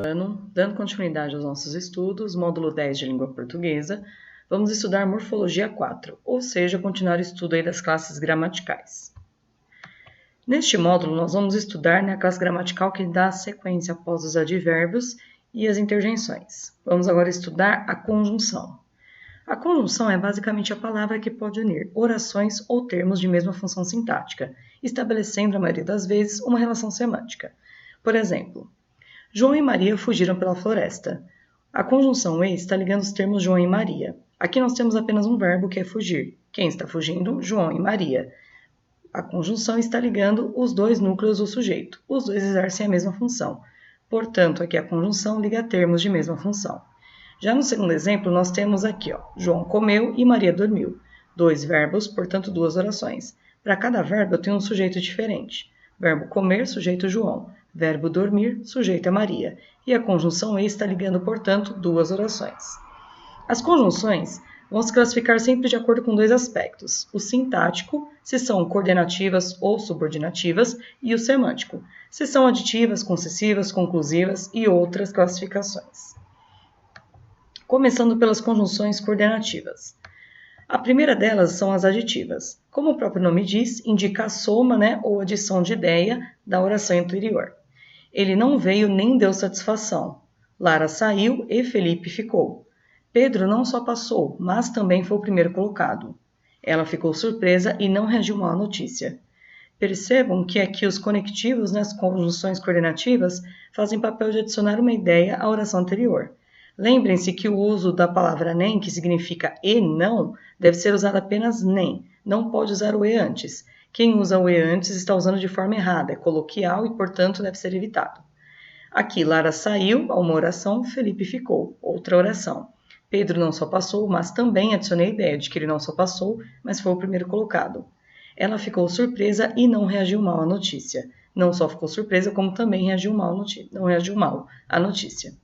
Dando continuidade aos nossos estudos, módulo 10 de língua portuguesa, vamos estudar morfologia 4, ou seja, continuar o estudo aí das classes gramaticais. Neste módulo, nós vamos estudar a classe gramatical que dá a sequência após os advérbios e as interjeições. Vamos agora estudar a conjunção. A conjunção é basicamente a palavra que pode unir orações ou termos de mesma função sintática, estabelecendo, a maioria das vezes, uma relação semântica. Por exemplo, João e Maria fugiram pela floresta. A conjunção e está ligando os termos João e Maria. Aqui nós temos apenas um verbo que é fugir. Quem está fugindo? João e Maria. A conjunção está ligando os dois núcleos do sujeito. Os dois exercem a mesma função. Portanto, aqui a conjunção liga termos de mesma função. Já no segundo exemplo, nós temos aqui, João comeu e Maria dormiu. Dois verbos, portanto, duas orações. Para cada verbo, eu tenho um sujeito diferente. Verbo comer, sujeito João. Verbo dormir, sujeito é Maria. E a conjunção e está ligando, portanto, duas orações. As conjunções vão se classificar sempre de acordo com dois aspectos. O sintático, se são coordenativas ou subordinativas, e o semântico, se são aditivas, concessivas, conclusivas e outras classificações. Começando pelas conjunções coordenativas. A primeira delas são as aditivas. Como o próprio nome diz, indica a soma, ou adição de ideia da oração anterior. Ele não veio nem deu satisfação. Lara saiu e Felipe ficou. Pedro não só passou, mas também foi o primeiro colocado. Ela ficou surpresa e não reagiu mal à notícia. Percebam que aqui os conectivos nas conjunções coordenativas fazem papel de adicionar uma ideia à oração anterior. Lembrem-se que o uso da palavra nem, que significa e não, deve ser usado apenas nem. Não pode usar o e antes. Quem usa o e antes está usando de forma errada, é coloquial e, portanto, deve ser evitado. Aqui, Lara saiu, uma oração, Felipe ficou, outra oração. Pedro não só passou, mas também adicionei a ideia de que ele não só passou, mas foi o primeiro colocado. Ela ficou surpresa e não reagiu mal à notícia. Não só ficou surpresa, como também não reagiu mal à notícia.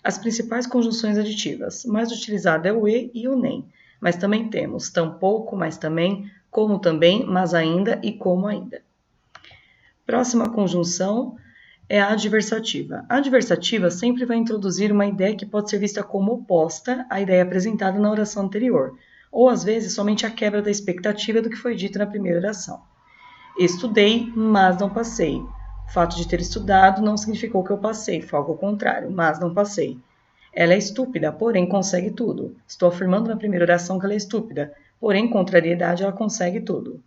As principais conjunções aditivas, mais utilizada é o e o nem, mas também temos tampouco, mas também, como também, mas ainda e como ainda. Próxima conjunção é a adversativa. A adversativa sempre vai introduzir uma ideia que pode ser vista como oposta à ideia apresentada na oração anterior, ou às vezes somente a quebra da expectativa do que foi dito na primeira oração. Estudei, mas não passei. O fato de ter estudado não significou que eu passei, foi algo contrário, mas não passei. Ela é estúpida, porém consegue tudo. Estou afirmando na primeira oração que ela é estúpida, porém, contrariedade, ela consegue tudo.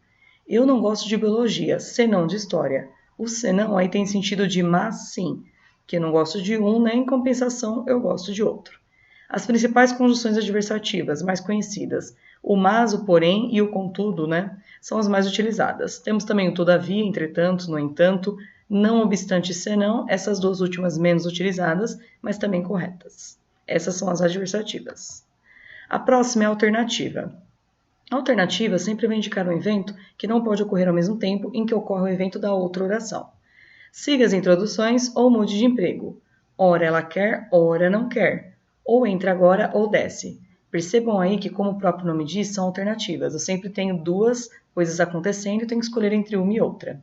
Eu não gosto de biologia, senão de história. O senão aí tem sentido de mas sim, que eu não gosto de um, em compensação eu gosto de outro. As principais conjunções adversativas mais conhecidas, o mas, o porém e o contudo, são as mais utilizadas. Temos também o todavia, entretanto, no entanto, não obstante senão, essas duas últimas menos utilizadas, mas também corretas. Essas são as adversativas. A próxima é a alternativa. A alternativa sempre vai indicar um evento que não pode ocorrer ao mesmo tempo em que ocorre o evento da outra oração. Siga as introduções ou mude de emprego. Ora ela quer, ora não quer. Ou entra agora ou desce. Percebam aí que, como o próprio nome diz, são alternativas. Eu sempre tenho duas coisas acontecendo e tenho que escolher entre uma e outra.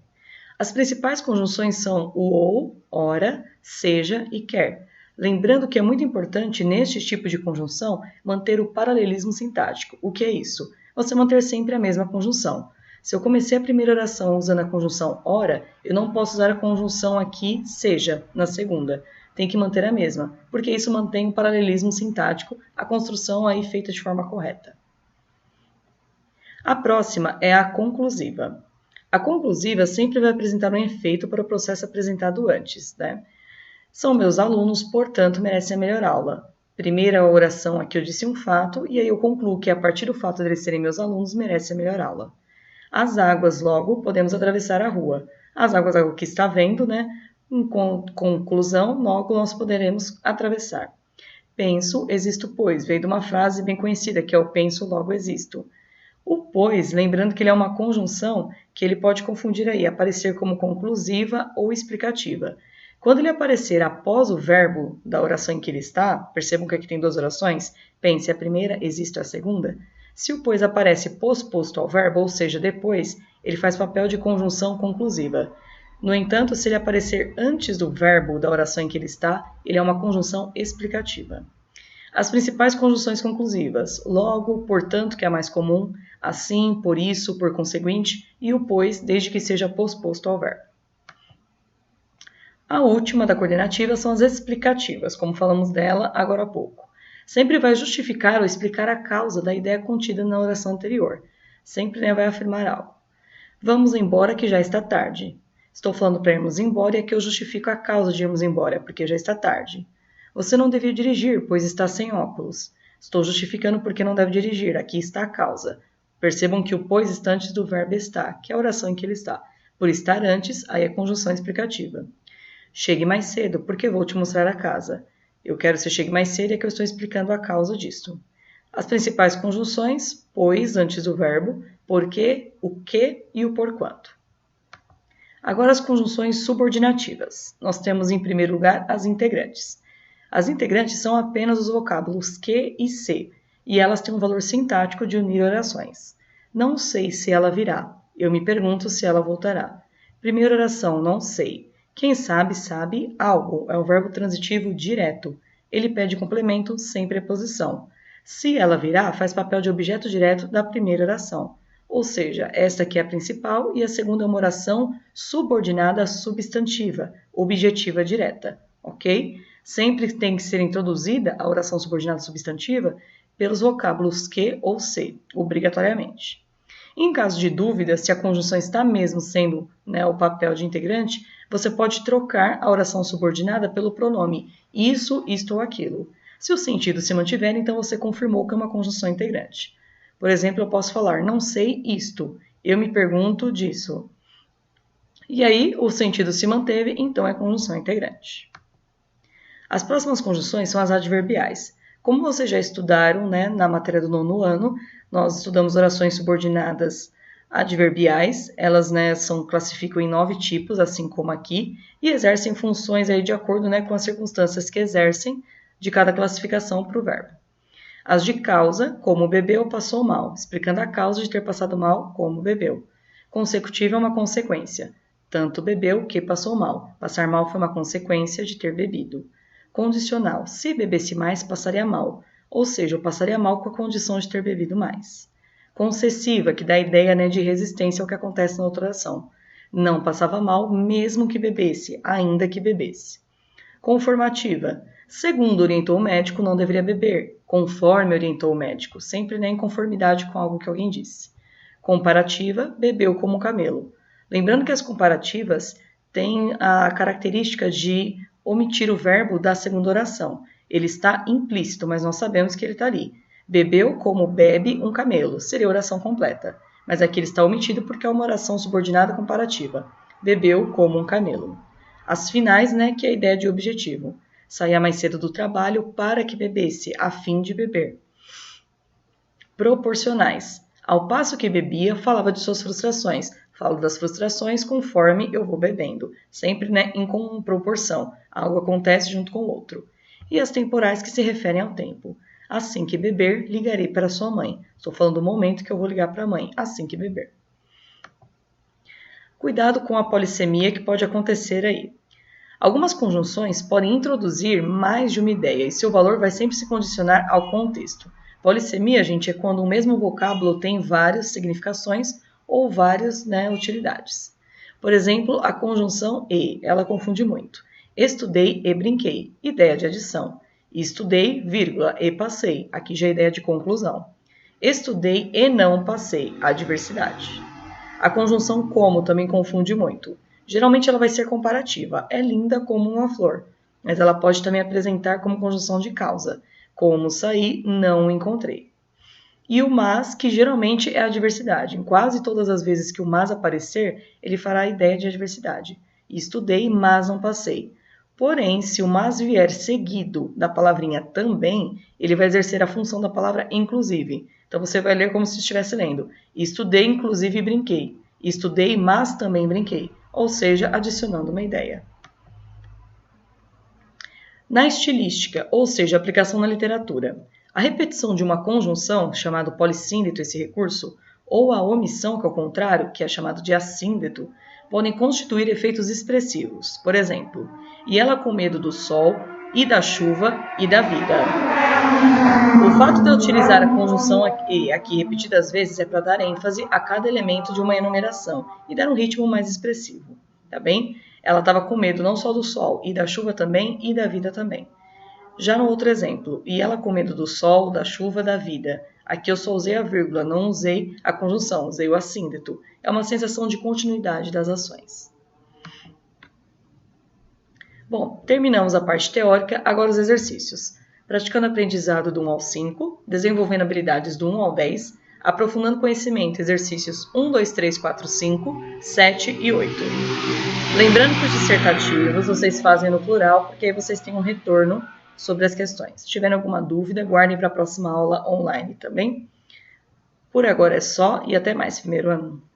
As principais conjunções são o ou, ora, seja e quer. Lembrando que é muito importante, neste tipo de conjunção, manter o paralelismo sintático. O que é isso? Você manter sempre a mesma conjunção. Se eu comecei a primeira oração usando a conjunção ora, eu não posso usar a conjunção aqui seja na segunda. Tem que manter a mesma, porque isso mantém o paralelismo sintático, a construção aí feita de forma correta. A próxima é a conclusiva. A conclusiva sempre vai apresentar um efeito para o processo apresentado antes, São meus alunos, portanto, merecem a melhor aula. Primeira oração aqui eu disse um fato, e aí eu concluo que a partir do fato de eles serem meus alunos, merece a melhor aula. As águas, logo, podemos atravessar a rua. As águas é o que está vendo, Em conclusão, logo nós poderemos atravessar. Penso, existo, pois, veio de uma frase bem conhecida, que é o penso, logo existo. O pois, lembrando que ele é uma conjunção que ele pode confundir aí, aparecer como conclusiva ou explicativa. Quando ele aparecer após o verbo da oração em que ele está, percebam que aqui tem duas orações, pense a primeira, existe a segunda. Se o pois aparece posposto ao verbo, ou seja, depois, ele faz papel de conjunção conclusiva. No entanto, se ele aparecer antes do verbo da oração em que ele está, ele é uma conjunção explicativa. As principais conjunções conclusivas: logo, portanto, que é a mais comum, assim, por isso, por conseguinte, e o pois, desde que seja posposto ao verbo. A última da coordenativa são as explicativas, como falamos dela agora há pouco. Sempre vai justificar ou explicar a causa da ideia contida na oração anterior. Sempre vai afirmar algo. Vamos embora que já está tarde. Estou falando para irmos embora e aqui eu justifico a causa de irmos embora, porque já está tarde. Você não devia dirigir, pois está sem óculos. Estou justificando porque não deve dirigir, aqui está a causa. Percebam que o pois está antes do verbo estar, que é a oração em que ele está. Por estar antes, aí é conjunção explicativa. Chegue mais cedo, porque vou te mostrar a casa. Eu quero que você chegue mais cedo e é que eu estou explicando a causa disto. As principais conjunções: pois antes do verbo, porque, o que e o porquanto. Agora as conjunções subordinativas. Nós temos em primeiro lugar as integrantes. As integrantes são apenas os vocábulos que e se, e elas têm um valor sintático de unir orações. Não sei se ela virá. Eu me pergunto se ela voltará. Primeira oração, não sei. Quem sabe, sabe algo. É o verbo transitivo direto. Ele pede complemento sem preposição. Se ela virá, faz papel de objeto direto da primeira oração. Ou seja, esta aqui é a principal e a segunda é uma oração subordinada substantiva, objetiva direta, ok? Sempre tem que ser introduzida a oração subordinada substantiva pelos vocábulos que ou se, obrigatoriamente. Em caso de dúvida, se a conjunção está mesmo sendo o papel de integrante, você pode trocar a oração subordinada pelo pronome isso, isto ou aquilo. Se o sentido se mantiver, então você confirmou que é uma conjunção integrante. Por exemplo, eu posso falar, não sei isto, eu me pergunto disso. E aí, o sentido se manteve, então é conjunção integrante. As próximas conjunções são as adverbiais. Como vocês já estudaram na matéria do 9º ano, nós estudamos orações subordinadas adverbiais. Elas classificam em 9 tipos, assim como aqui, e exercem funções aí de acordo com as circunstâncias que exercem de cada classificação para o verbo. As de causa, como bebeu, passou mal, explicando a causa de ter passado mal, como bebeu. Consecutiva é uma consequência. Tanto bebeu que passou mal. Passar mal foi uma consequência de ter bebido. Condicional. Se bebesse mais, passaria mal. Ou seja, eu passaria mal com a condição de ter bebido mais. Concessiva, que dá a ideia de resistência ao que acontece na outra oração. Não passava mal, mesmo que bebesse, ainda que bebesse. Conformativa. Segundo orientou o médico, não deveria beber. Conforme orientou o médico, sempre em conformidade com algo que alguém disse. Comparativa, bebeu como um camelo. Lembrando que as comparativas têm a característica de omitir o verbo da segunda oração. Ele está implícito, mas nós sabemos que ele está ali. Bebeu como bebe um camelo, seria a oração completa. Mas aqui ele está omitido porque é uma oração subordinada comparativa. Bebeu como um camelo. As finais, que é a ideia de objetivo. Saía mais cedo do trabalho para que bebesse, a fim de beber. Proporcionais. Ao passo que bebia, falava de suas frustrações. Falo das frustrações conforme eu vou bebendo. Sempre em proporção. Algo acontece junto com o outro. E as temporais que se referem ao tempo. Assim que beber, ligarei para sua mãe. Estou falando do momento que eu vou ligar para a mãe. Assim que beber. Cuidado com a polissemia que pode acontecer aí. Algumas conjunções podem introduzir mais de uma ideia e seu valor vai sempre se condicionar ao contexto. Polissemia, gente, é quando o mesmo vocábulo tem várias significações ou várias utilidades. Por exemplo, a conjunção e, ela confunde muito. Estudei e brinquei, ideia de adição. Estudei, vírgula, e passei, aqui já é ideia de conclusão. Estudei e não passei, adversidade. A conjunção como também confunde muito. Geralmente ela vai ser comparativa, é linda como uma flor, mas ela pode também apresentar como conjunção de causa, como saí, não encontrei. E o mas, que geralmente é a adversidade. Em quase todas as vezes que o mas aparecer, ele fará a ideia de adversidade. Estudei, mas não passei. Porém, se o mas vier seguido da palavrinha também, ele vai exercer a função da palavra inclusive. Então você vai ler como se estivesse lendo. Estudei, inclusive brinquei. Estudei, mas também brinquei. Ou seja, adicionando uma ideia. Na estilística, ou seja, aplicação na literatura, a repetição de uma conjunção, chamado polissíndeto esse recurso, ou a omissão, que é o contrário, que é chamado de assíndeto, podem constituir efeitos expressivos. Por exemplo, e ela com medo do sol, e da chuva, e da vida. O fato de eu utilizar a conjunção aqui repetidas vezes é para dar ênfase a cada elemento de uma enumeração e dar um ritmo mais expressivo, tá bem? Ela estava com medo não só do sol, e da chuva também, e da vida também. Já no outro exemplo, e ela com medo do sol, da chuva, da vida. Aqui eu só usei a vírgula, não usei a conjunção, usei o assíndeto. É uma sensação de continuidade das ações. Bom, terminamos a parte teórica, agora os exercícios. Praticando aprendizado do 1 ao 5, desenvolvendo habilidades do 1 ao 10, aprofundando conhecimento, exercícios 1, 2, 3, 4, 5, 7 e 8. Lembrando que os dissertativos vocês fazem no plural, porque aí vocês têm um retorno sobre as questões. Se tiverem alguma dúvida, guardem para a próxima aula online, tá bem? Por agora é só e até mais, primeiro ano.